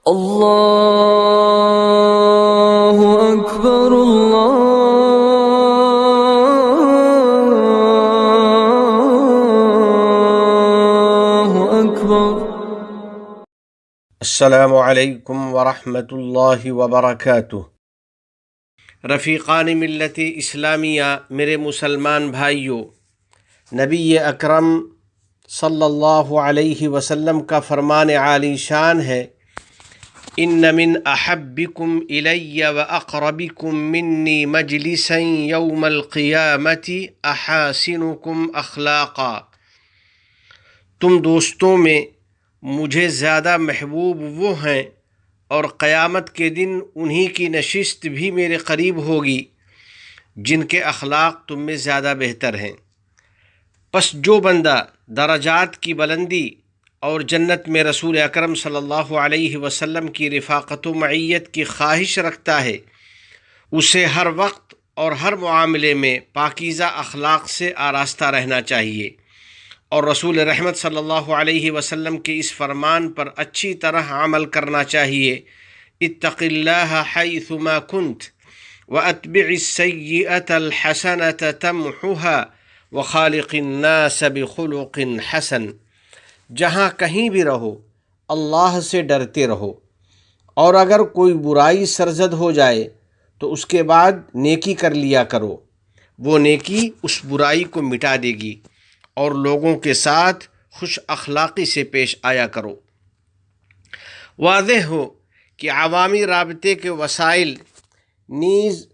اللہ اکبر اللہ اکبر۔ السلام علیکم ورحمۃ اللہ وبرکاتہ۔ رفیقان ملت اسلامیہ، میرے مسلمان بھائیوں، نبی اکرم صلی اللہ علیہ وسلم کا فرمان عالی شان ہے، ان من احبکم الی واقربکم منی مجلسا یوم القیامت احاسنکم اخلاقا۔ تم دوستوں میں مجھے زیادہ محبوب وہ ہیں اور قیامت کے دن انہی کی نشست بھی میرے قریب ہوگی جن کے اخلاق تم میں زیادہ بہتر ہیں۔ پس جو بندہ درجات کی بلندی اور جنت میں رسول اکرم صلی اللہ علیہ وسلم کی رفاقت و معیت کی خواہش رکھتا ہے، اسے ہر وقت اور ہر معاملے میں پاکیزہ اخلاق سے آراستہ رہنا چاہیے، اور رسول رحمت صلی اللہ علیہ وسلم کے اس فرمان پر اچھی طرح عمل کرنا چاہیے، اتق اللہ حیثما کنت واتبع السیئۃ الحسنۃ تمحها وخالق الناس بخلق حسن۔ جہاں کہیں بھی رہو اللہ سے ڈرتے رہو، اور اگر کوئی برائی سرزد ہو جائے تو اس کے بعد نیکی کر لیا کرو، وہ نیکی اس برائی کو مٹا دے گی، اور لوگوں کے ساتھ خوش اخلاقی سے پیش آیا کرو۔ واضح ہو کہ عوامی رابطے کے وسائل نیز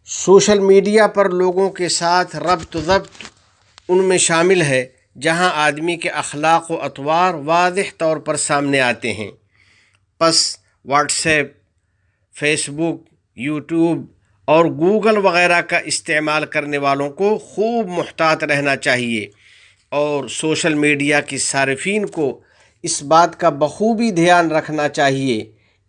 سوشل میڈیا پر لوگوں کے ساتھ ربط و ضبط ان میں شامل ہے جہاں آدمی کے اخلاق و اطوار واضح طور پر سامنے آتے ہیں۔ پس واٹس ایپ، فیس بک، یوٹیوب اور گوگل وغیرہ کا استعمال کرنے والوں کو خوب محتاط رہنا چاہیے، اور سوشل میڈیا کی صارفین کو اس بات کا بخوبی دھیان رکھنا چاہیے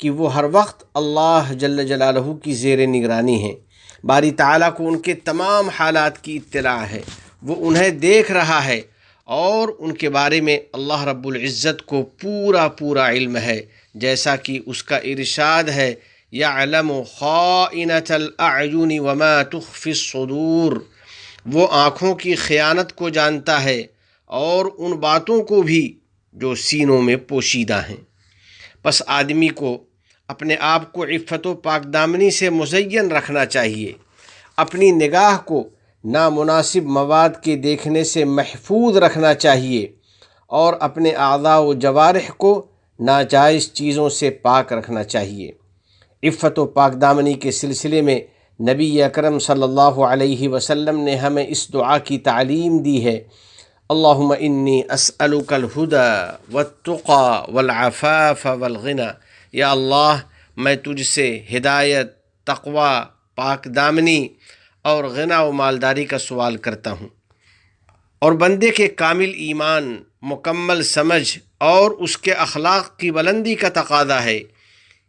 کہ وہ ہر وقت اللہ جل جلالہ کی زیر نگرانی ہیں۔ باری تعالیٰ کو ان کے تمام حالات کی اطلاع ہے، وہ انہیں دیکھ رہا ہے، اور ان کے بارے میں اللہ رب العزت کو پورا علم ہے، جیسا کہ اس کا ارشاد ہے، یعلم خائنۃ الاعین وما تخفی الصدور۔ وہ آنکھوں کی خیانت کو جانتا ہے اور ان باتوں کو بھی جو سینوں میں پوشیدہ ہیں۔ پس آدمی کو اپنے آپ کو عفت و پاک دامنی سے مزین رکھنا چاہیے، اپنی نگاہ کو نامناسب مواد کے دیکھنے سے محفوظ رکھنا چاہیے، اور اپنے اعضاء و جوارح کو ناجائز چیزوں سے پاک رکھنا چاہیے۔ عفت و پاک دامنی کے سلسلے میں نبی اکرم صلی اللہ علیہ وسلم نے ہمیں اس دعا کی تعلیم دی ہے، اللہم انی اسألک الہدی والتقی والعفاف والغنی۔ یا اللہ، میں تجھ سے ہدایت، تقوی، پاک دامنی اور غنا و مالداری کا سوال کرتا ہوں۔ اور بندے کے کامل ایمان، مکمل سمجھ اور اس کے اخلاق کی بلندی کا تقاضا ہے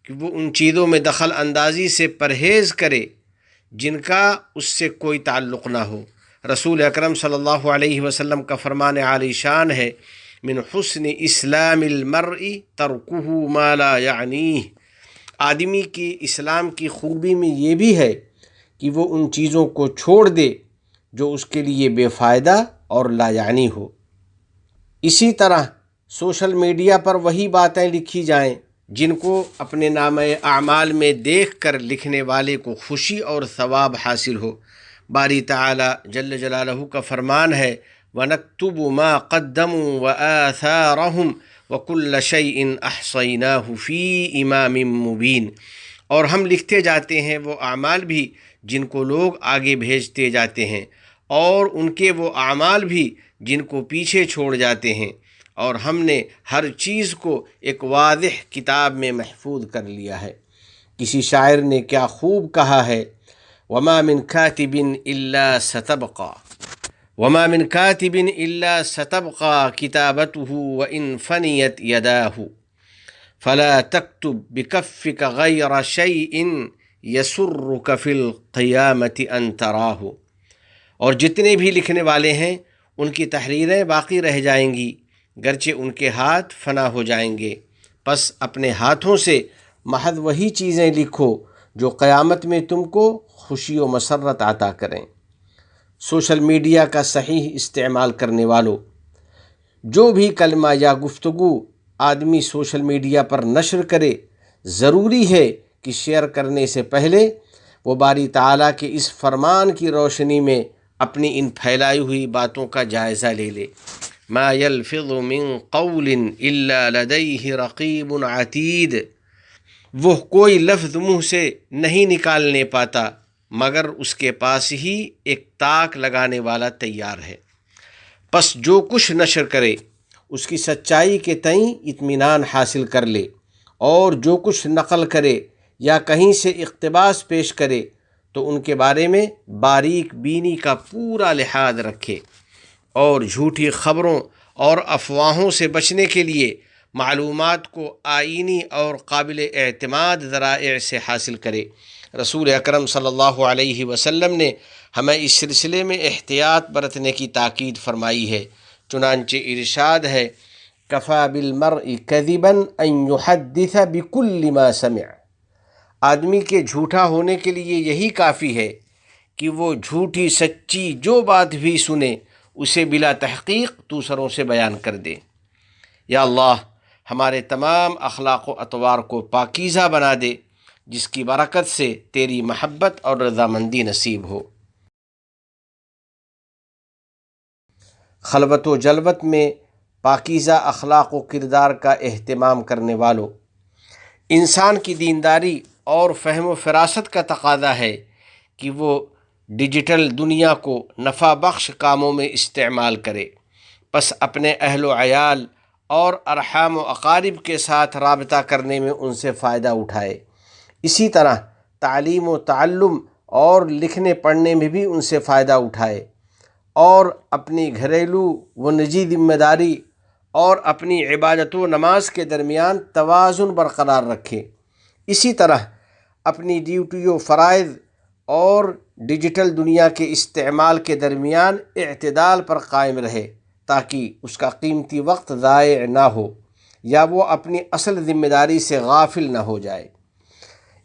کہ وہ ان چیزوں میں دخل اندازی سے پرہیز کرے جن کا اس سے کوئی تعلق نہ ہو۔ رسول اکرم صلی اللہ علیہ وسلم کا فرمان عالی شان ہے، من حسن اسلام المرء ترکہ ما لا یعنیہ۔ آدمی کی اسلام کی خوبی میں یہ بھی ہے کہ وہ ان چیزوں کو چھوڑ دے جو اس کے لیے بے فائدہ اور لا یعنی ہو۔ اسی طرح سوشل میڈیا پر وہی باتیں لکھی جائیں جن کو اپنے نامہ اعمال میں دیکھ کر لکھنے والے کو خوشی اور ثواب حاصل ہو۔ باری تعالیٰ جل جلالہ کا فرمان ہے، وَنَكْتُبُ مَا قَدَّمُوا وَآثَارَهُمْ وَكُلَّ شَيْءٍ أَحْصَيْنَاهُ فِي إِمَامٍ مُبِينٍ۔ اور ہم لکھتے جاتے ہیں وہ اعمال بھی جن کو لوگ آگے بھیجتے جاتے ہیں، اور ان کے وہ اعمال بھی جن کو پیچھے چھوڑ جاتے ہیں، اور ہم نے ہر چیز کو ایک واضح کتاب میں محفوظ کر لیا ہے۔ کسی شاعر نے کیا خوب کہا ہے، وَمَا مِن كَاتِبٍ إِلَّا سَتَبْقَى وَمَا مِن كَاتِبٍ إِلَّا سَتَبْقَى كِتَابَتُهُ وَإِن فَنِيَتْ يَدَاهُ فَلَا تَكْتُبْ بِكَفِّكَ غَيْرَ شَيْءٍ يَسُرُّكَ فِي الْقِيَامَةِ أَن تَرَاهُ۔ اور جتنے بھی لکھنے والے ہیں ان کی تحریریں باقی رہ جائیں گی، گرچہ ان کے ہاتھ فنا ہو جائیں گے، پس اپنے ہاتھوں سے محض وہی چیزیں لکھو جو قیامت میں تم کو خوشی و مسرت عطا کریں۔ سوشل میڈیا کا صحیح استعمال کرنے والوں، جو بھی کلمہ یا گفتگو آدمی سوشل میڈیا پر نشر کرے، ضروری ہے کہ شیئر کرنے سے پہلے وہ باری تعالیٰ کے اس فرمان کی روشنی میں اپنی ان پھیلائی ہوئی باتوں کا جائزہ لے لے۔ ما يلفظ من قول الا لديه رقیب عتید، وہ کوئی لفظ منہ سے نہیں نکالنے پاتا مگر اس کے پاس ہی ایک تاک لگانے والا تیار ہے۔ پس جو کچھ نشر کرے اس کی سچائی کے تئیں اطمینان حاصل کر لے، اور جو کچھ نقل کرے یا کہیں سے اقتباس پیش کرے تو ان کے بارے میں باریک بینی کا پورا لحاظ رکھے، اور جھوٹی خبروں اور افواہوں سے بچنے کے لیے معلومات کو آئینی اور قابل اعتماد ذرائع سے حاصل کرے۔ رسول اکرم صلی اللہ علیہ وسلم نے ہمیں اس سلسلے میں احتیاط برتنے کی تاکید فرمائی ہے، چنانچہ ارشاد ہے کفا بالمرء کذبا ان یحدث بکل ما سمع، آدمی کے جھوٹا ہونے کے لیے یہی کافی ہے کہ وہ جھوٹی سچی جو بات بھی سنے اسے بلا تحقیق دوسروں سے بیان کر دے۔ یا اللہ ہمارے تمام اخلاق و اطوار کو پاکیزہ بنا دے، جس کی برکت سے تیری محبت اور رضامندی نصیب ہو۔ خلوت و جلوت میں پاکیزہ اخلاق و کردار کا اہتمام کرنے والوں، انسان کی دینداری اور فہم و فراست کا تقاضا ہے کہ وہ ڈیجیٹل دنیا کو نفع بخش کاموں میں استعمال کرے، پس اپنے اہل و عیال اور ارحام و اقارب کے ساتھ رابطہ کرنے میں ان سے فائدہ اٹھائے۔ اسی طرح تعلیم و تعلم اور لکھنے پڑھنے میں بھی ان سے فائدہ اٹھائے، اور اپنی گھریلو و نجی ذمہ داری اور اپنی عبادت و نماز کے درمیان توازن برقرار رکھے۔ اسی طرح اپنی ڈیوٹی و فرائض اور ڈیجیٹل دنیا کے استعمال کے درمیان اعتدال پر قائم رہے، تاکہ اس کا قیمتی وقت ضائع نہ ہو یا وہ اپنی اصل ذمہ داری سے غافل نہ ہو جائے۔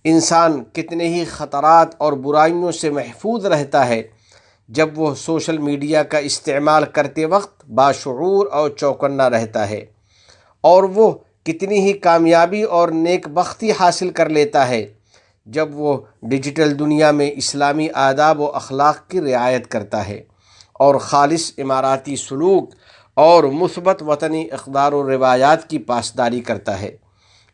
انسان کتنے ہی خطرات اور برائیوں سے محفوظ رہتا ہے جب وہ سوشل میڈیا کا استعمال کرتے وقت باشعور اور چوکنا رہتا ہے، اور وہ کتنی ہی کامیابی اور نیک بختی حاصل کر لیتا ہے جب وہ ڈیجیٹل دنیا میں اسلامی آداب و اخلاق کی رعایت کرتا ہے اور خالص اماراتی سلوک اور مثبت وطنی اقدار و روایات کی پاسداری کرتا ہے۔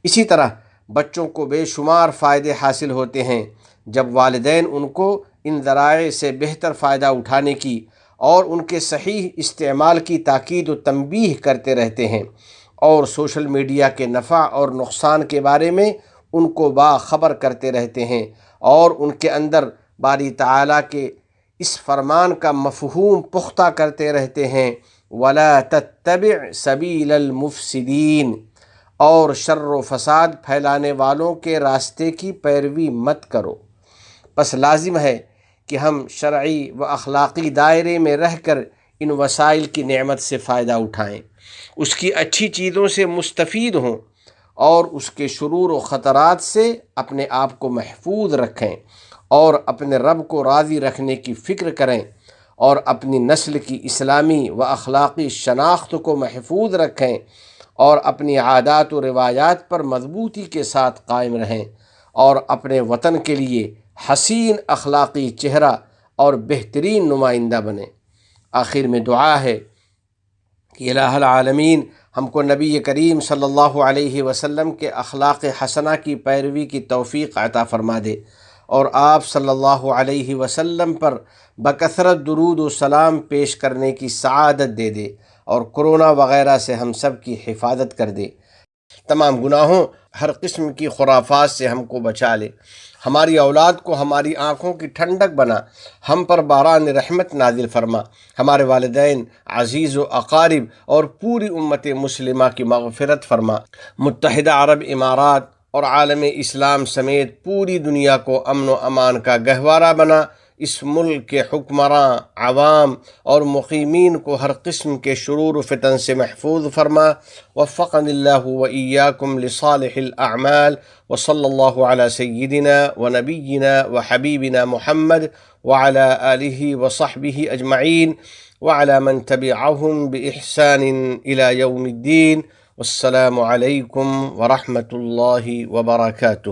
اسی طرح بچوں کو بے شمار فائدے حاصل ہوتے ہیں جب والدین ان کو ان ذرائع سے بہتر فائدہ اٹھانے کی اور ان کے صحیح استعمال کی تاکید و تنبیہ کرتے رہتے ہیں، اور سوشل میڈیا کے نفع اور نقصان کے بارے میں ان کو باخبر کرتے رہتے ہیں، اور ان کے اندر باری تعالیٰ کے اس فرمان کا مفہوم پختہ کرتے رہتے ہیں وَلَا تَتَّبِعْ سَبِيلَ الْمُفْسِدِينَ، اور شر و فساد پھیلانے والوں کے راستے کی پیروی مت کرو۔ پس لازم ہے کہ ہم شرعی و اخلاقی دائرے میں رہ کر ان وسائل کی نعمت سے فائدہ اٹھائیں، اس کی اچھی چیزوں سے مستفید ہوں، اور اس کے شرور و خطرات سے اپنے آپ کو محفوظ رکھیں، اور اپنے رب کو راضی رکھنے کی فکر کریں، اور اپنی نسل کی اسلامی و اخلاقی شناخت کو محفوظ رکھیں، اور اپنی عادات و روایات پر مضبوطی کے ساتھ قائم رہیں، اور اپنے وطن کے لیے حسین اخلاقی چہرہ اور بہترین نمائندہ بنیں۔ آخر میں دعا ہے کہ الہ العالمین ہم کو نبی کریم صلی اللہ علیہ وسلم کے اخلاق حسنہ کی پیروی کی توفیق عطا فرما دے، اور آپ صلی اللہ علیہ وسلم پر بکثرت درود و سلام پیش کرنے کی سعادت دے دے، اور کرونا وغیرہ سے ہم سب کی حفاظت کر دے، تمام گناہوں ہر قسم کی خرافات سے ہم کو بچا لے، ہماری اولاد کو ہماری آنکھوں کی ٹھنڈک بنا، ہم پر باران رحمت نازل فرما، ہمارے والدین، عزیز و اقارب اور پوری امت مسلمہ کی مغفرت فرما، متحدہ عرب امارات اور عالم اسلام سمیت پوری دنیا کو امن و امان کا گہوارہ بنا۔ اس ملک کے حکمراں، عوام اور مقیمین کو ہر قسم کے شرور و فتن سے محفوظ فرما۔ وفقنی اللہ و ایاکم لصالح الاعمال، وصلی اللہ علی سیدنا و نبینا و حبیبنا محمد وعلی آلہ وصحبہ اجمعین وعلی من تبعہم بإحسان الی یوم الدین۔ والسلام علیکم ورحمۃ اللہ وبرکاتہ۔